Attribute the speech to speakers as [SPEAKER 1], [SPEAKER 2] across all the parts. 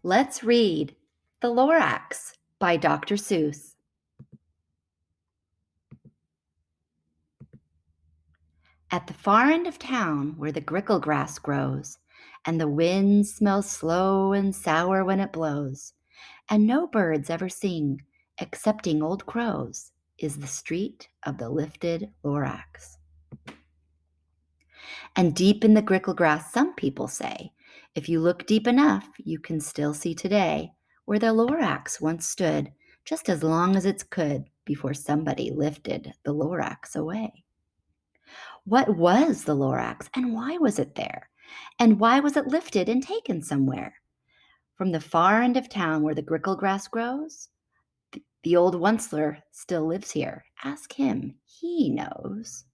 [SPEAKER 1] Let's read The Lorax by Dr. Seuss. At the far end of town where the grickle grass grows, and the wind smells slow and sour when it blows, and no birds ever sing excepting old crows, is the street of the lifted Lorax. And deep in the grickle grass, some people say, if you look deep enough, you can still see today where the Lorax once stood, just as long as it could before somebody lifted the Lorax away. What was the Lorax, and why was it there? And why was it lifted and taken somewhere? From the far end of town where the grickle grass grows? The old Onceler still lives here. Ask him, he knows.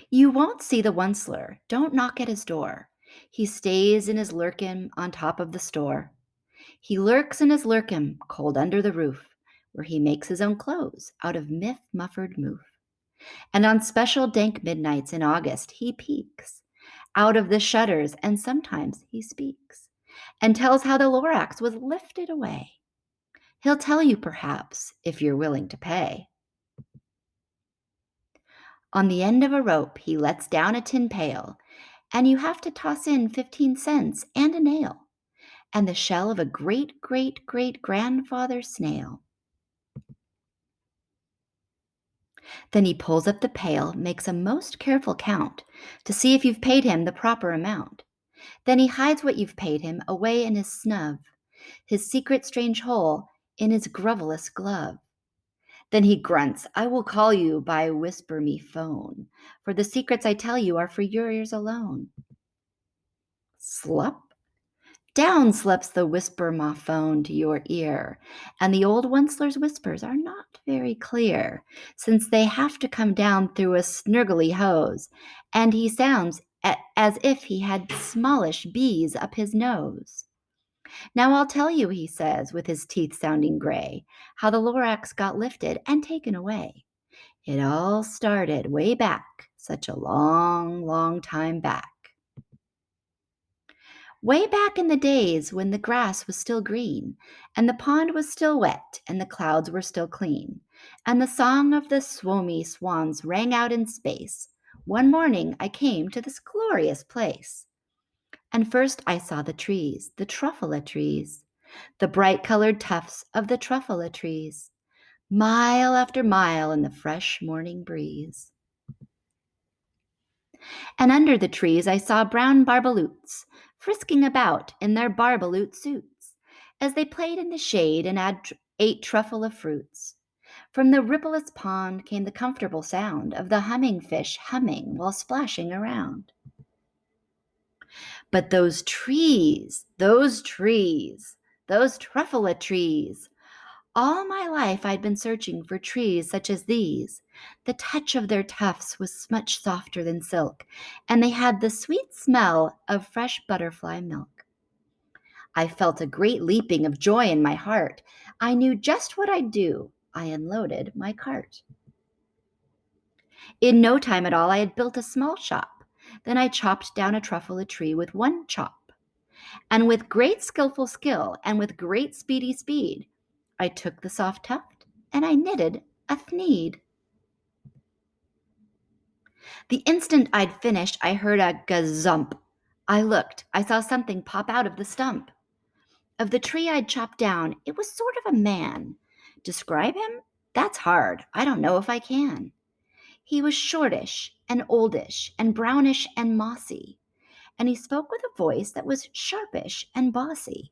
[SPEAKER 1] You won't see the Onceler. Don't knock at his door. He stays in his lurkin on top of the store. He lurks in his lurkin, cold under the roof, where he makes his own clothes out of myth-muffered moof. And on special dank midnights in August, he peeks out of the shutters, and sometimes he speaks and tells how the Lorax was lifted away. He'll tell you, perhaps, if you're willing to pay. On the end of a rope, he lets down a tin pail, and you have to toss in 15 cents and a nail, and the shell of a great-great-great-grandfather snail. Then he pulls up the pail, makes a most careful count to see if you've paid him the proper amount. Then he hides what you've paid him away in his snub, his secret strange hole in his grovelous glove. Then he grunts, I will call you by whisper me phone, for the secrets I tell you are for your ears alone. Slup. Down slips the whisper ma phone to your ear, and the old Onceler's whispers are not very clear, since they have to come down through a snurgly hose, and he sounds as if he had smallish bees up his nose. Now I'll tell you, he says, with his teeth sounding gray, how the Lorax got lifted and taken away. It all started way back, such a long, long time back. Way back in the days when the grass was still green, and the pond was still wet, and the clouds were still clean, and the song of the swomy swans rang out in space, one morning I came to this glorious place. And first I saw the trees, the truffula trees, the bright-colored tufts of the truffula trees, mile after mile in the fresh morning breeze. And under the trees I saw brown barbaloots, frisking about in their barbaloot suits, as they played in the shade and ate truffula fruits. From the rippleless pond came the comfortable sound of the humming fish humming while splashing around. But those trees, those truffula trees, all my life I'd been searching for trees such as these. The touch of their tufts was much softer than silk, and they had the sweet smell of fresh butterfly milk. I felt a great leaping of joy in my heart. I knew just what I'd do. I unloaded my cart. In no time at all, I had built a small shop. Then I chopped down a truffula tree with one chop. And with great skillful skill and with great speedy speed, I took the soft tuft and I knitted a thneed. The instant I'd finished, I heard a gazump. I looked. I saw something pop out of the stump. Of the tree I'd chopped down, it was sort of a man. Describe him? That's hard. I don't know if I can. He was shortish and oldish and brownish and mossy, and he spoke with a voice that was sharpish and bossy.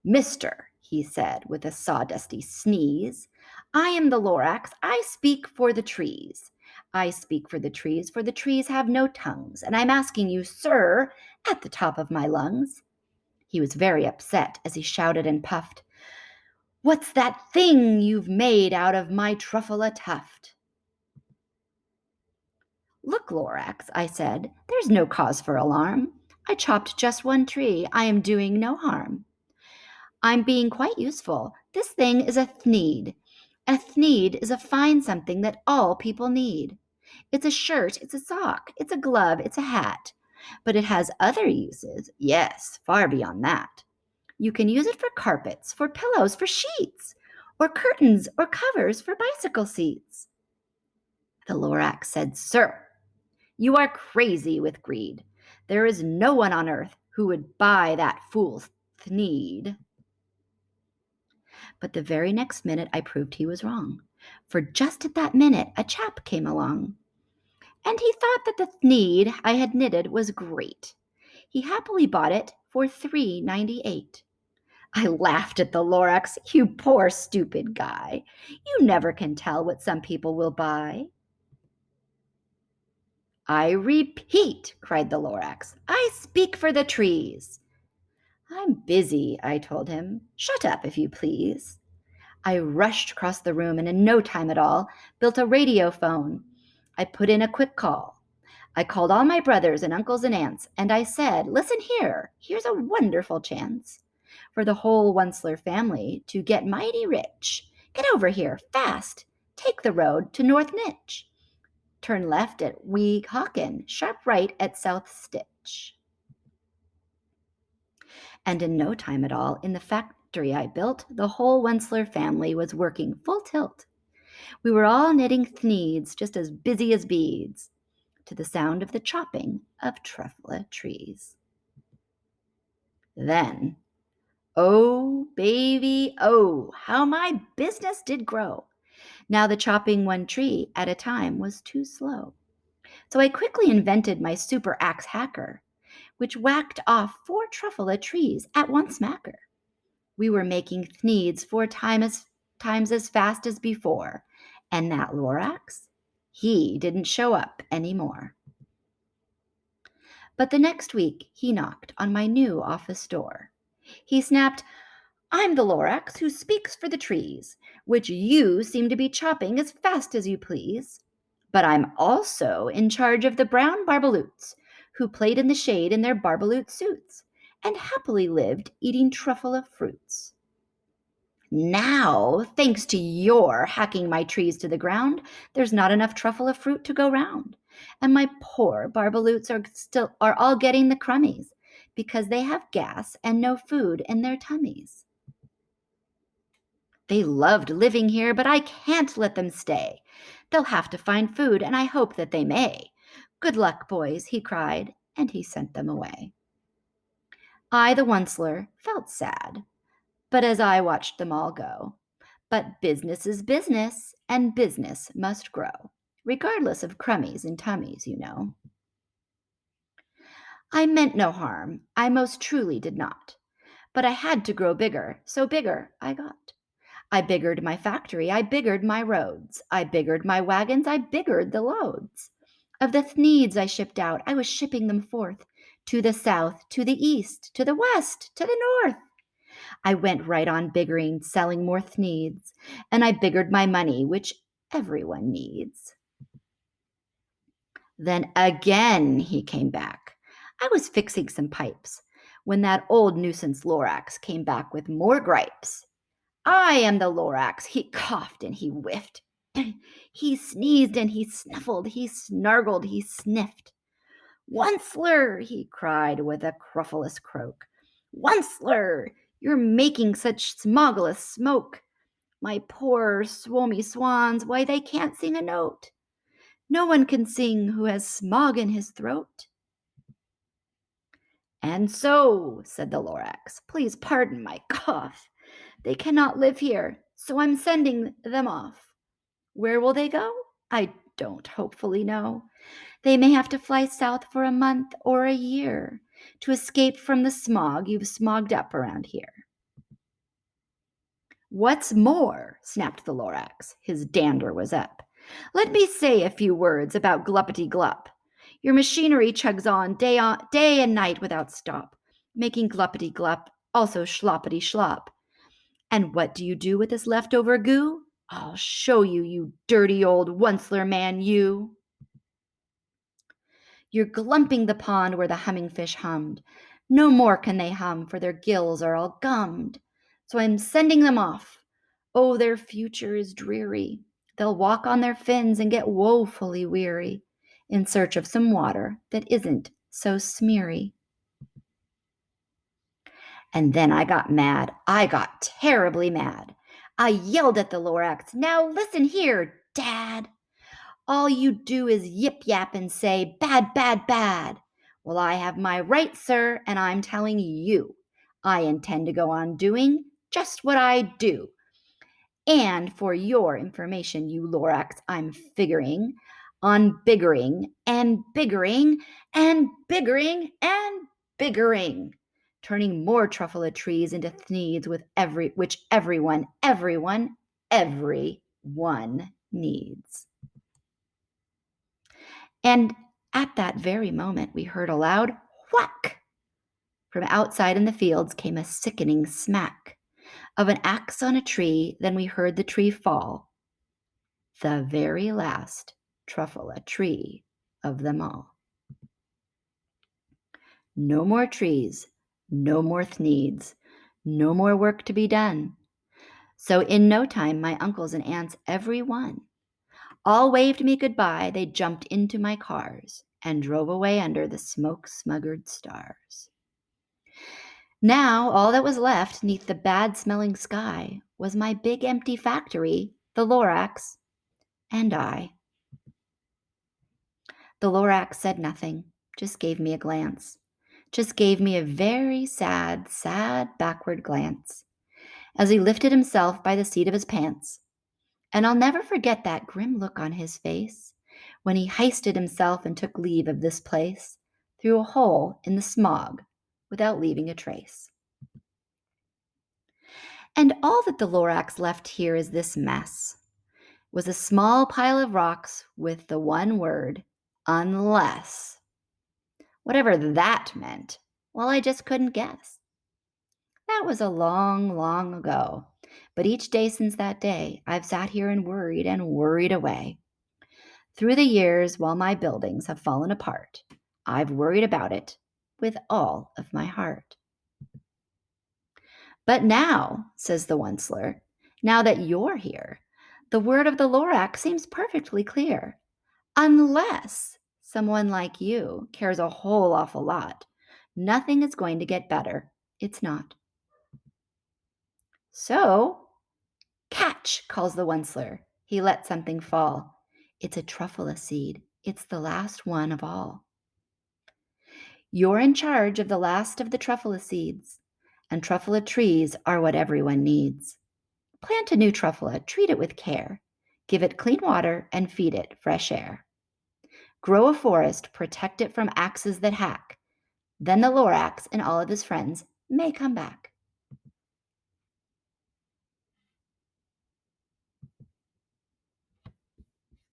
[SPEAKER 1] Mister, he said with a sawdusty sneeze, I am the Lorax. I speak for the trees. I speak for the trees have no tongues, and I'm asking you, sir, at the top of my lungs. He was very upset as he shouted and puffed, What's that thing you've made out of my truffula tuft? Look, Lorax, I said, there's no cause for alarm. I chopped just one tree. I am doing no harm. I'm being quite useful. This thing is a thneed. A thneed is a fine something that all people need. It's a shirt, it's a sock, it's a glove, it's a hat. But it has other uses. Yes, far beyond that. You can use it for carpets, for pillows, for sheets, or curtains or covers for bicycle seats. The Lorax said, Sir, you are crazy with greed. There is no one on earth who would buy that fool's Thneed. But the very next minute I proved he was wrong. For just at that minute a chap came along, and he thought that the Thneed I had knitted was great. He happily bought it for $3.98. I laughed at the Lorax. You poor stupid guy. You never can tell what some people will buy. I repeat, cried the Lorax, I speak for the trees. I'm busy, I told him. Shut up, if you please. I rushed across the room and in no time at all built a radio phone. I put in a quick call. I called all my brothers and uncles and aunts, and I said, Listen here, here's a wonderful chance for the whole Onceler family to get mighty rich. Get over here, fast. Take the road to North Nitch. Turn left at Weehawken, sharp right at South Stitch. And in no time at all, in the factory I built, the whole Onceler family was working full tilt. We were all knitting Thneeds, just as busy as beads, to the sound of the chopping of truffula trees. Then, oh, baby, oh, how my business did grow. Now the chopping one tree at a time was too slow. So I quickly invented my super axe hacker, which whacked off 4 truffula trees at one smacker. We were making Thneeds 4 times as fast as before, and that Lorax, he didn't show up anymore. But the next week he knocked on my new office door. He snapped, I'm the Lorax who speaks for the trees, which you seem to be chopping as fast as you please. But I'm also in charge of the brown barbaloots, who played in the shade in their barbaloot suits, and happily lived eating truffula fruits. Now, thanks to your hacking my trees to the ground, there's not enough truffula fruit to go round. And my poor barbaloots are all getting the crummies, because they have gas and no food in their tummies. They loved living here, but I can't let them stay. They'll have to find food, and I hope that they may. Good luck, boys, he cried, and he sent them away. I, the Onceler, felt sad, but as I watched them all go. But business is business, and business must grow, regardless of crummies and tummies, you know. I meant no harm, I most truly did not. But I had to grow bigger, so bigger I got. I biggered my factory, I biggered my roads, I biggered my wagons, I biggered the loads. Of the Thneeds I shipped out, I was shipping them forth, to the south, to the east, to the west, to the north. I went right on biggering, selling more Thneeds, and I biggered my money, which everyone needs. Then again he came back. I was fixing some pipes, when that old nuisance Lorax came back with more gripes. I am the Lorax, he coughed and he whiffed. He sneezed and he snuffled, he snargled, he sniffed. Onceler, he cried with a cruffulous croak. Onceler, you're making such smoggless smoke. My poor swomy swans, why they can't sing a note. No one can sing who has smog in his throat. And so, said the Lorax, please pardon my cough. They cannot live here, so I'm sending them off. Where will they go? I don't hopefully know. They may have to fly south for a month or a year to escape from the smog you've smogged up around here. What's more, snapped the Lorax, his dander was up, let me say a few words about Gluppity Glup. Your machinery chugs on day and night without stop, making Gluppity Glup, also Schloppity Schlop. And what do you do with this leftover goo? I'll show you, you dirty old Onceler man, you. You're glumping the pond where the humming fish hummed. No more can they hum, for their gills are all gummed. So I'm sending them off. Oh, their future is dreary. They'll walk on their fins and get woefully weary in search of some water that isn't so smeary. And then I got mad. I got terribly mad. I yelled at the Lorax, "Now listen here, Dad. All you do is yip yap and say, 'Bad, bad, bad.' Well, I have my right, sir, and I'm telling you, I intend to go on doing just what I do. And for your information, you Lorax, I'm figuring on biggering and biggering and biggering and biggering, turning more truffula trees into thneeds with which everyone needs." And at that very moment, we heard a loud whack. From outside in the fields came a sickening smack of an axe on a tree. Then we heard the tree fall, the very last truffula tree of them all. No more trees, no more thneeds, no more work to be done. So in no time, my uncles and aunts, every one, all waved me goodbye. They jumped into my cars and drove away under the smoke-smuggered stars. Now all that was left 'neath the bad-smelling sky was my big empty factory, the Lorax, and I. The Lorax said nothing, just gave me a glance, just gave me a very sad, sad backward glance as he lifted himself by the seat of his pants. And I'll never forget that grim look on his face when he heisted himself and took leave of this place through a hole in the smog without leaving a trace. And all that the Lorax left here is this mess. Was a small pile of rocks with the one word, unless. Whatever that meant, well, I just couldn't guess. That was a long, long ago. But each day since that day, I've sat here and worried away. Through the years, while my buildings have fallen apart, I've worried about it with all of my heart. But now, says the Onceler, now that you're here, the word of the Lorax seems perfectly clear. Unless someone like you cares a whole awful lot, nothing is going to get better. It's not. So, catch, calls the Onceler. He lets something fall. It's a truffula seed. It's the last one of all. You're in charge of the last of the truffula seeds, and truffula trees are what everyone needs. Plant a new truffula, treat it with care. Give it clean water and feed it fresh air. Grow a forest, protect it from axes that hack. Then the Lorax and all of his friends may come back.